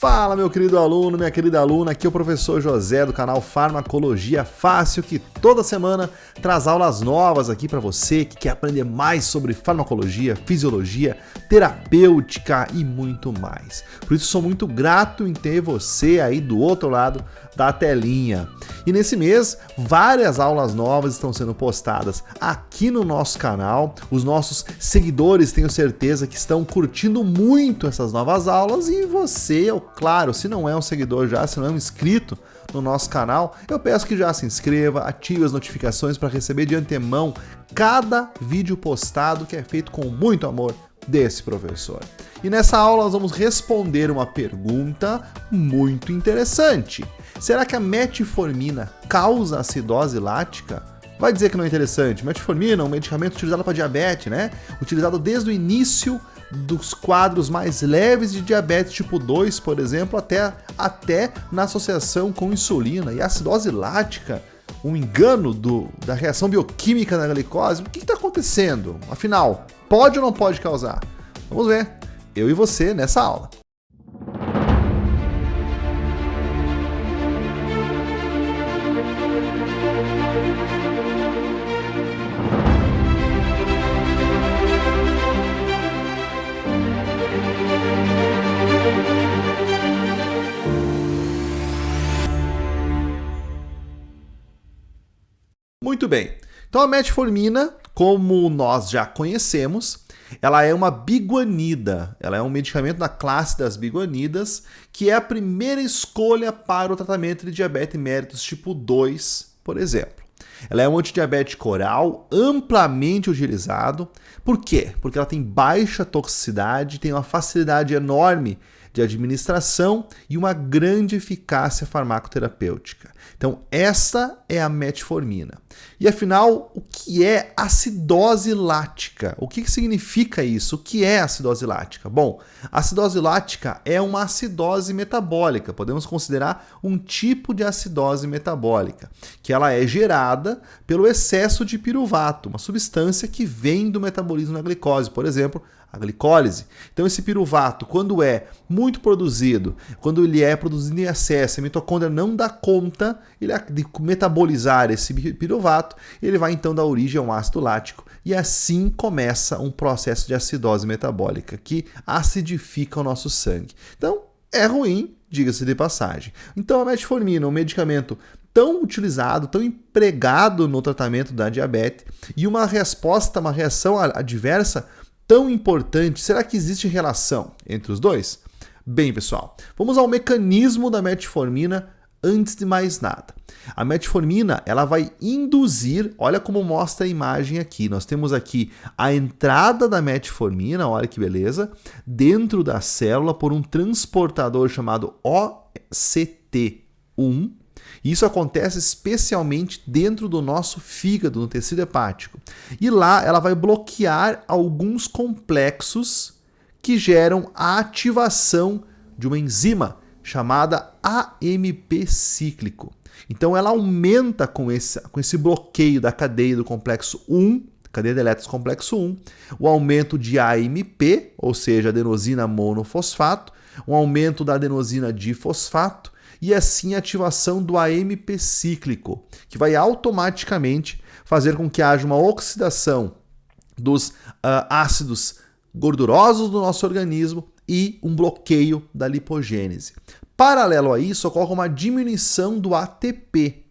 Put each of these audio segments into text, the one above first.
Fala, meu querido aluno, minha querida aluna, aqui é o professor José do canal Farmacologia Fácil, que toda semana traz aulas novas aqui para você que quer aprender mais sobre farmacologia, fisiologia, terapêutica e muito mais. Por isso sou muito grato em ter você aí do outro lado da telinha. E nesse mês, várias aulas novas estão sendo postadas aqui no nosso canal. Os nossos seguidores, tenho certeza que estão curtindo muito essas novas aulas e você, claro, se não é um seguidor já, se não é um inscrito no nosso canal, eu peço que já se inscreva, ative as notificações para receber de antemão cada vídeo postado que é feito com muito amor desse professor. E nessa aula nós vamos responder uma pergunta muito interessante. Será que a metformina causa acidose lática? Vai dizer que não é interessante. Metformina é um medicamento utilizado para diabetes, né? Utilizado desde o início dos quadros mais leves de diabetes tipo 2, por exemplo, até na associação com insulina. E a acidose lática, um engano da reação bioquímica da glicose, o que está acontecendo? Afinal, pode ou não pode causar? Vamos ver, eu e você nessa aula. Muito bem, então a metformina, como nós já conhecemos, ela é uma biguanida, ela é um medicamento da classe das biguanidas, que é a primeira escolha para o tratamento de diabetes mellitus tipo 2, por exemplo. Ela é um antidiabético oral amplamente utilizado. Por quê? Porque ela tem baixa toxicidade, tem uma facilidade enorme de administração e uma grande eficácia farmacoterapêutica. Então, essa é a metformina. E afinal, o que é acidose lática? O que significa isso? O que é acidose lática? Bom, a acidose lática é uma acidose metabólica. Podemos considerar um tipo de acidose metabólica, que ela é gerada pelo excesso de piruvato, uma substância que vem do metabolismo da glicose, por exemplo, a glicólise. Então esse piruvato, quando é muito produzido, quando ele é produzido em excesso, a mitocôndria não dá conta de metabolizar esse piruvato, ele vai então dar origem a um ácido lático e assim começa um processo de acidose metabólica que acidifica o nosso sangue. Então é ruim, diga-se de passagem. Então a metformina é um medicamento tão utilizado, tão empregado no tratamento da diabetes e uma reação adversa tão importante. Será que existe relação entre os dois? Bem, pessoal, vamos ao mecanismo da metformina antes de mais nada. A metformina, ela vai induzir, olha como mostra a imagem aqui. Nós temos aqui a entrada da metformina, olha que beleza, dentro da célula por um transportador chamado OCT1. Isso acontece especialmente dentro do nosso fígado, no tecido hepático. E lá ela vai bloquear alguns complexos que geram a ativação de uma enzima chamada AMP cíclico. Então ela aumenta com esse bloqueio da cadeia do complexo 1, cadeia de elétrons complexo 1, o aumento de AMP, ou seja, adenosina monofosfato, um aumento da adenosina difosfato, e assim a ativação do AMP cíclico, que vai automaticamente fazer com que haja uma oxidação dos ácidos gordurosos do nosso organismo e um bloqueio da lipogênese. Paralelo a isso, ocorre uma diminuição do ATP.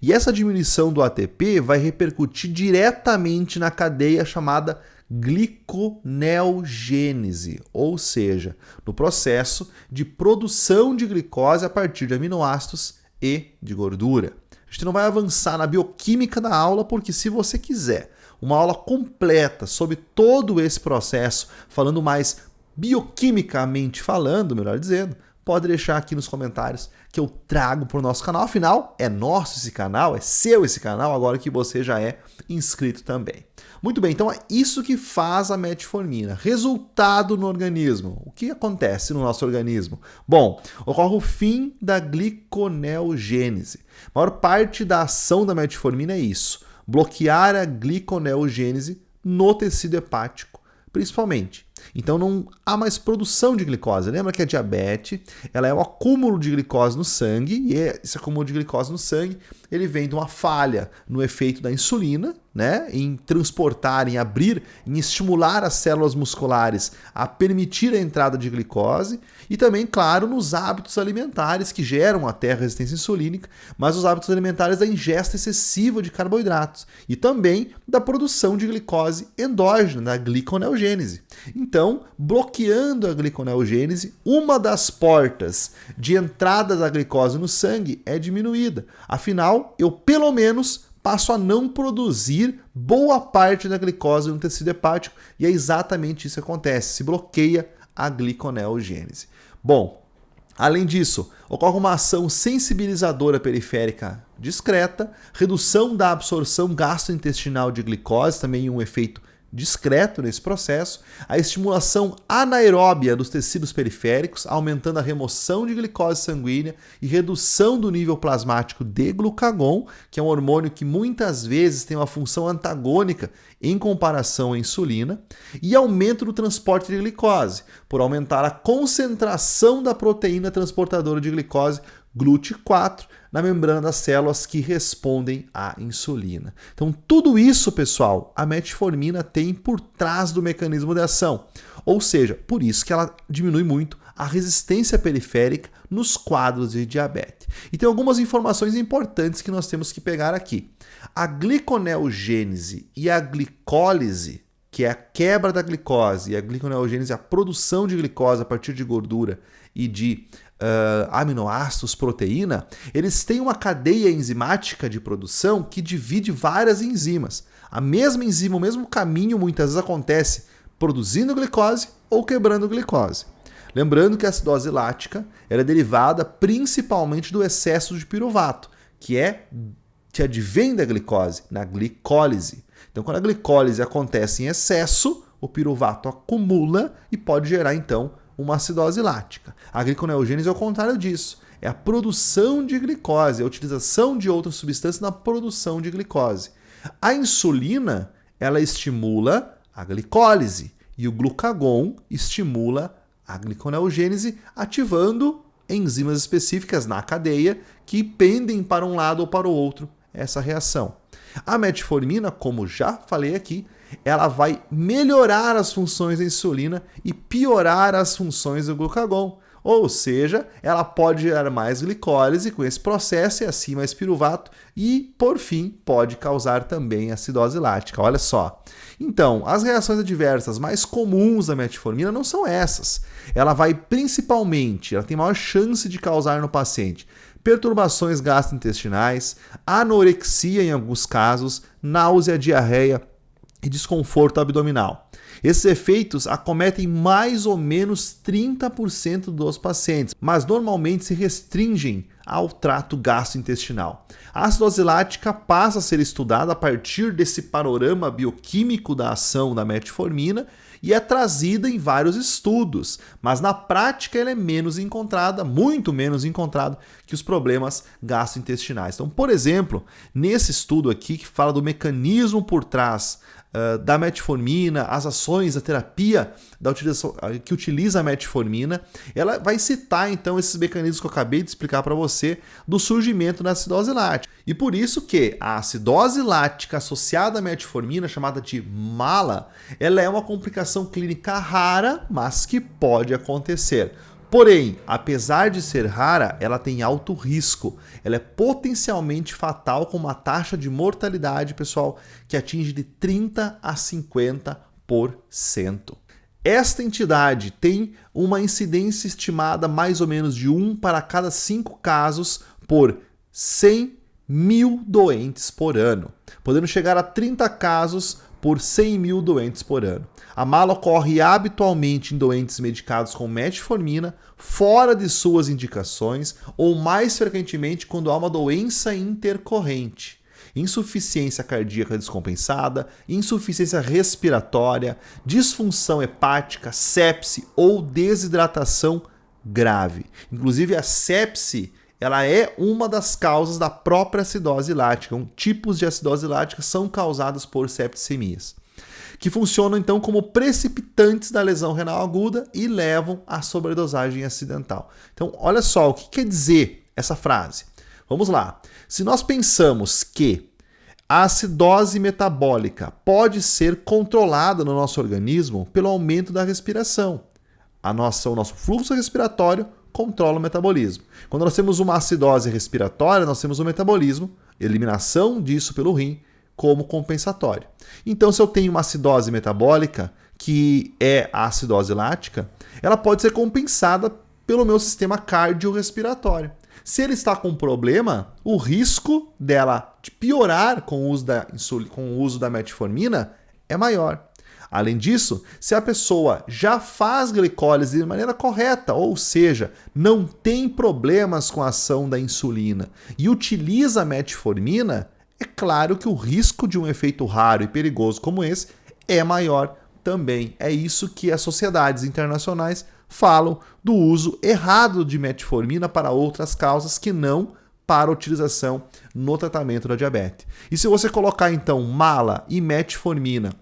E essa diminuição do ATP vai repercutir diretamente na cadeia chamada gliconeogênese, ou seja, no processo de produção de glicose a partir de aminoácidos e de gordura. A gente não vai avançar na bioquímica da aula, porque se você quiser uma aula completa sobre todo esse processo, falando mais bioquimicamente falando, melhor dizendo, pode deixar aqui nos comentários que eu trago para o nosso canal. Afinal, é nosso esse canal, é seu esse canal, agora que você já é inscrito também. Muito bem, então é isso que faz a metformina. Resultado no organismo. O que acontece no nosso organismo? Bom, ocorre o fim da gliconeogênese. A maior parte da ação da metformina é isso: bloquear a gliconeogênese no tecido hepático principalmente. Então não há mais produção de glicose. Lembra que a diabetes ela é o acúmulo de glicose no sangue, e esse acúmulo de glicose no sangue ele vem de uma falha no efeito da insulina, né, em transportar, em abrir, em estimular as células musculares a permitir a entrada de glicose, e também, claro, nos hábitos alimentares que geram até a resistência insulínica, mas os hábitos alimentares da ingesta excessiva de carboidratos e também da produção de glicose endógena, da gliconeogênese. Então, bloqueando a gliconeogênese, uma das portas de entrada da glicose no sangue é diminuída. Afinal, eu pelo menos passo a não produzir boa parte da glicose no tecido hepático, e é exatamente isso que acontece, se bloqueia a gliconeogênese. Bom, além disso, ocorre uma ação sensibilizadora periférica discreta, redução da absorção gastrointestinal de glicose, também um efeito discreto nesse processo, a estimulação anaeróbia dos tecidos periféricos, aumentando a remoção de glicose sanguínea e redução do nível plasmático de glucagon, que é um hormônio que muitas vezes tem uma função antagônica em comparação à insulina, e aumento do transporte de glicose, por aumentar a concentração da proteína transportadora de glicose GLUT4 na membrana das células que respondem à insulina. Então, tudo isso, pessoal, a metformina tem por trás do mecanismo de ação. Ou seja, por isso que ela diminui muito a resistência periférica nos quadros de diabetes. E tem algumas informações importantes que nós temos que pegar aqui. A gliconeogênese e a glicólise, que é a quebra da glicose, e a gliconeogênese, a produção de glicose a partir de gordura e de aminoácidos, proteína, eles têm uma cadeia enzimática de produção que divide várias enzimas. A mesma enzima, o mesmo caminho muitas vezes acontece produzindo glicose ou quebrando glicose. Lembrando que a acidose lática é derivada principalmente do excesso de piruvato, que advém da glicose, na glicólise. Então, quando a glicólise acontece em excesso, o piruvato acumula e pode gerar, então, uma acidose lática. A gliconeogênese é o contrário disso. É a produção de glicose, a utilização de outras substâncias na produção de glicose. A insulina, ela estimula a glicólise e o glucagon estimula a gliconeogênese, ativando enzimas específicas na cadeia que pendem para um lado ou para o outro essa reação. A metformina, como já falei aqui, ela vai melhorar as funções da insulina e piorar as funções do glucagon. Ou seja, ela pode gerar mais glicólise com esse processo e assim mais piruvato e, por fim, pode causar também acidose lática. Olha só. Então, as reações adversas mais comuns da metformina não são essas. Ela tem maior chance de causar no paciente perturbações gastrointestinais, anorexia em alguns casos, náusea, diarreia e desconforto abdominal. Esses efeitos acometem mais ou menos 30% dos pacientes, mas normalmente se restringem ao trato gastrointestinal. A acidose lática passa a ser estudada a partir desse panorama bioquímico da ação da metformina e é trazida em vários estudos, mas na prática ela é menos encontrada, muito menos encontrada que os problemas gastrointestinais. Então, por exemplo, nesse estudo aqui que fala do mecanismo por trás da metformina, as ações, a terapia que utiliza a metformina, ela vai citar então esses mecanismos que eu acabei de explicar para você do surgimento da acidose lática. E por isso que a acidose lática associada à metformina, chamada de MALA, ela é uma complicação clínica rara, mas que pode acontecer. Porém, apesar de ser rara, ela tem alto risco. Ela é potencialmente fatal, com uma taxa de mortalidade, pessoal, que atinge de 30% a 50%. Esta entidade tem uma incidência estimada mais ou menos de 1 para cada 5 casos por 100 mil doentes por ano, podendo chegar a 30 casos por 100 mil doentes por ano. A MALA ocorre habitualmente em doentes medicados com metformina, fora de suas indicações, ou mais frequentemente quando há uma doença intercorrente. Insuficiência cardíaca descompensada, insuficiência respiratória, disfunção hepática, sepse ou desidratação grave. Inclusive a sepse, ela é uma das causas da própria acidose lática. Tipos de acidose lática são causadas por septicemias. que funcionam então como precipitantes da lesão renal aguda e levam à sobredosagem acidental. Então, olha só, o que quer dizer essa frase? Vamos lá. Se nós pensamos que a acidose metabólica pode ser controlada no nosso organismo pelo aumento da respiração, o nosso fluxo respiratório controla o metabolismo. Quando nós temos uma acidose respiratória, nós temos o metabolismo, eliminação disso pelo rim, como compensatório. Então, se eu tenho uma acidose metabólica, que é a acidose lática, ela pode ser compensada pelo meu sistema cardiorrespiratório. Se ele está com problema, o risco dela de piorar com o uso da metformina é maior. Além disso, se a pessoa já faz glicólise de maneira correta, ou seja, não tem problemas com a ação da insulina e utiliza a metformina, é claro que o risco de um efeito raro e perigoso como esse é maior também. É isso que as sociedades internacionais falam do uso errado de metformina para outras causas que não para a utilização no tratamento da diabetes. E se você colocar então mala e metformina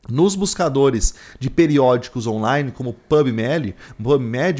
nos buscadores de periódicos online, como PubMed,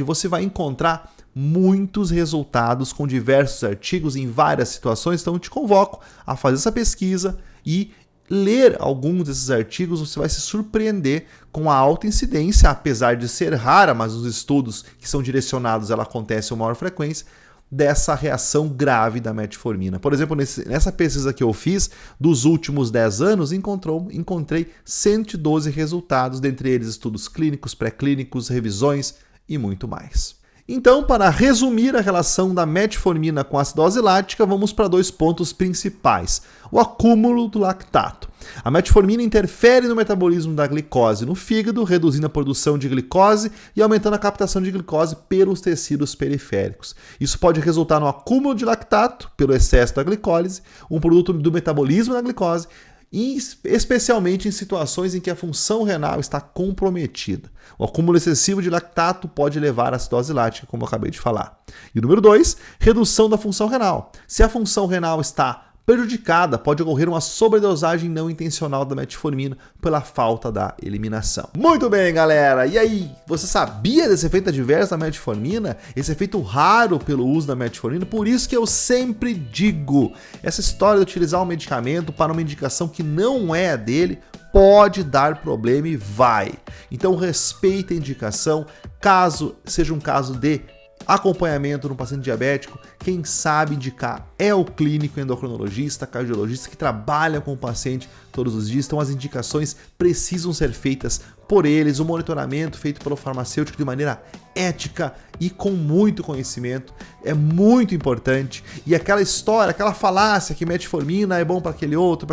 você vai encontrar muitos resultados com diversos artigos em várias situações. Então, eu te convoco a fazer essa pesquisa e ler alguns desses artigos. Você vai se surpreender com a alta incidência, apesar de ser rara, mas os estudos que são direcionados, ela acontece com maior frequência, dessa reação grave da metformina. Por exemplo, nessa pesquisa que eu fiz, dos últimos 10 anos, encontrei 112 resultados, dentre eles estudos clínicos, pré-clínicos, revisões e muito mais. Então, para resumir a relação da metformina com a acidose lática, vamos para 2 pontos principais. O acúmulo do lactato. A metformina interfere no metabolismo da glicose no fígado, reduzindo a produção de glicose e aumentando a captação de glicose pelos tecidos periféricos. Isso pode resultar no acúmulo de lactato pelo excesso da glicólise, um produto do metabolismo da glicose, especialmente em situações em que a função renal está comprometida. O acúmulo excessivo de lactato pode levar à acidose lática, como eu acabei de falar. E o número 2, redução da função renal. Se a função renal está prejudicada, pode ocorrer uma sobredosagem não intencional da metformina pela falta da eliminação. Muito bem, galera! E aí, você sabia desse efeito adverso da metformina? Esse efeito raro pelo uso da metformina? Por isso que eu sempre digo, essa história de utilizar um medicamento para uma indicação que não é a dele pode dar problema e vai. Então respeite a indicação, caso seja um caso de acompanhamento no paciente diabético, quem sabe indicar é o clínico endocrinologista, cardiologista que trabalha com o paciente todos os dias. Então as indicações precisam ser feitas por eles, o monitoramento feito pelo farmacêutico de maneira ética e com muito conhecimento é muito importante. E aquela história, aquela falácia que metformina é bom para aquele outro,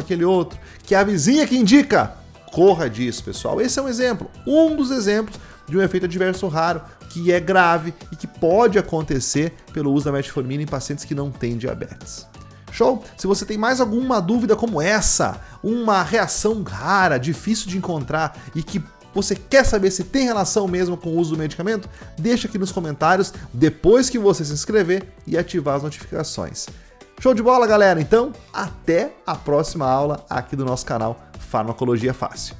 que é a vizinha que indica, corra disso, pessoal. Esse é um exemplo, um dos exemplos de um efeito adverso raro que é grave e que pode acontecer pelo uso da metformina em pacientes que não têm diabetes. Show? Se você tem mais alguma dúvida como essa, uma reação rara, difícil de encontrar e que você quer saber se tem relação mesmo com o uso do medicamento, deixa aqui nos comentários depois que você se inscrever e ativar as notificações. Show de bola, galera? Então, até a próxima aula aqui do nosso canal Farmacologia Fácil.